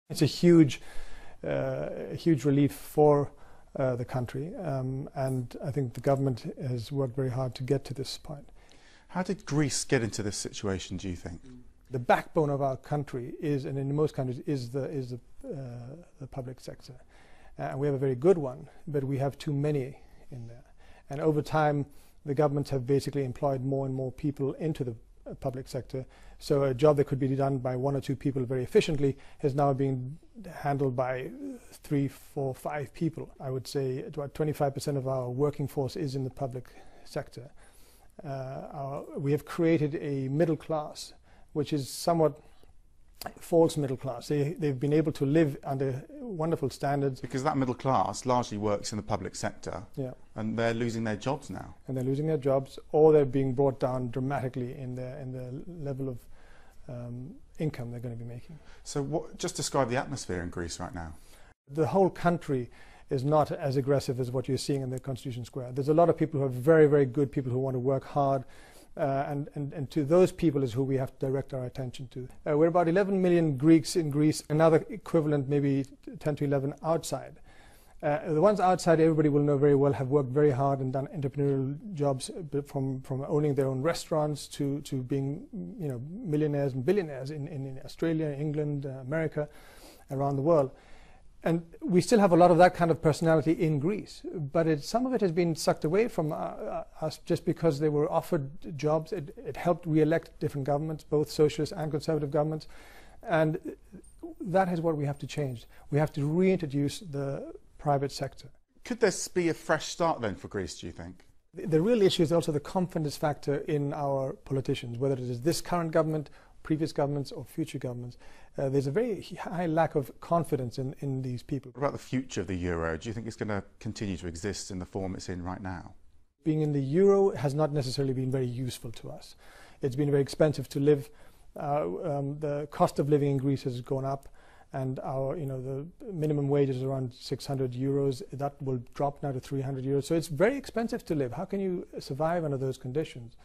It's a huge relief for the country, and I think the government has worked very hard to get to this point. How did Greece get into this situation, do you think? The backbone of our country is, and in most countries, is the public sector. And we have a very good one, but we have too many in there. And over time, the governments have basically employed more and more people into the public sector. So a job that could be done by 1 or 2 people very efficiently is now being handled by 3, 4, 5 people. I would say about 25% of our working force is in the public sector. We have created a middle class, which is somewhat false middle class. They've been able to live under wonderful standards. Because that middle class largely works in the public sector, yeah, and they're losing their jobs now. And they're losing their jobs, or they're being brought down dramatically in the level of income they're going to be making. So just describe the atmosphere in Greece right now. The whole country is not as aggressive as what you're seeing in the Constitution Square. There's a lot of people who are very, very good people who want to work hard. And to those people is who we have to direct our attention to. We're about 11 million Greeks in Greece, another equivalent maybe 10 to 11 outside. The ones outside, everybody will know very well, have worked very hard and done entrepreneurial jobs, from owning their own restaurants to being, you know, millionaires and billionaires in Australia, England, America, around the world. And we still have a lot of that kind of personality in Greece, but some of it has been sucked away from us just because they were offered jobs. It helped re-elect different governments, both socialist and conservative governments, and that is what we have to change. We have to reintroduce the private sector. Could this be a fresh start then for Greece, do you think? The real issue is also the confidence factor in our politicians, whether it is this current government, previous governments or future governments. There's a very high lack of confidence in these people. What about the future of the euro? Do you think it's going to continue to exist in the form it's in right now? Being in the euro has not necessarily been very useful to us. It's been very expensive to live. The cost of living in Greece has gone up, and the minimum wage is around 600 euros. That will drop now to 300 euros. So it's very expensive to live. How can you survive under those conditions?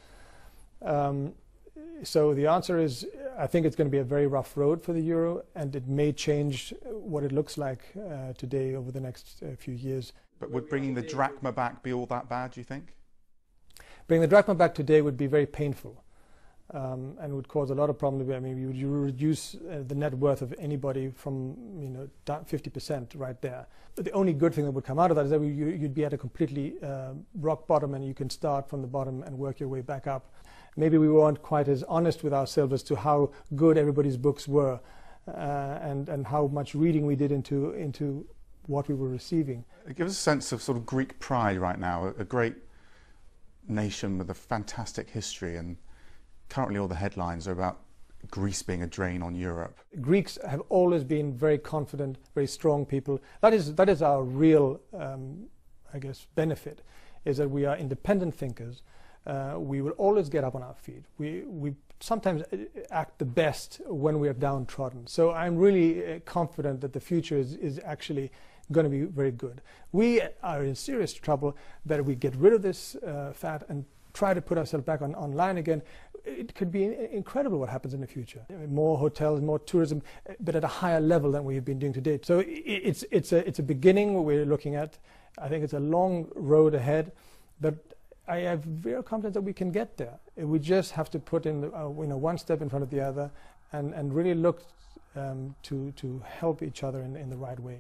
So the answer is, I think it's going to be a very rough road for the euro, and it may change what it looks like today over the next few years. But would bringing the drachma back be all that bad, do you think? Bringing the drachma back today would be very painful, and would cause a lot of problems. I mean, you would reduce the net worth of anybody from 50% right there. But the only good thing that would come out of that is that you'd be at a completely rock bottom, and you can start from the bottom and work your way back up. Maybe we weren't quite as honest with ourselves as to how good everybody's books were, and how much reading we did into what we were receiving. It gives us a sense of sort of Greek pride right now, a great nation with a fantastic history, and currently all the headlines are about Greece being a drain on Europe. Greeks have always been very confident, very strong people. That is our real, I guess, benefit, is that we are independent thinkers. We will always get up on our feet. We sometimes act the best when we are downtrodden. So I'm really confident that the future is actually going to be very good. We are in serious trouble that we get rid of this fat and try to put ourselves back on line again. It could be incredible what happens in the future. More hotels, more tourism, but at a higher level than we've been doing to date. So it's a beginning we're looking at. I think it's a long road ahead, but I have very confidence that we can get there. We just have to put in one step in front of the other, and really look to help each other in the right way.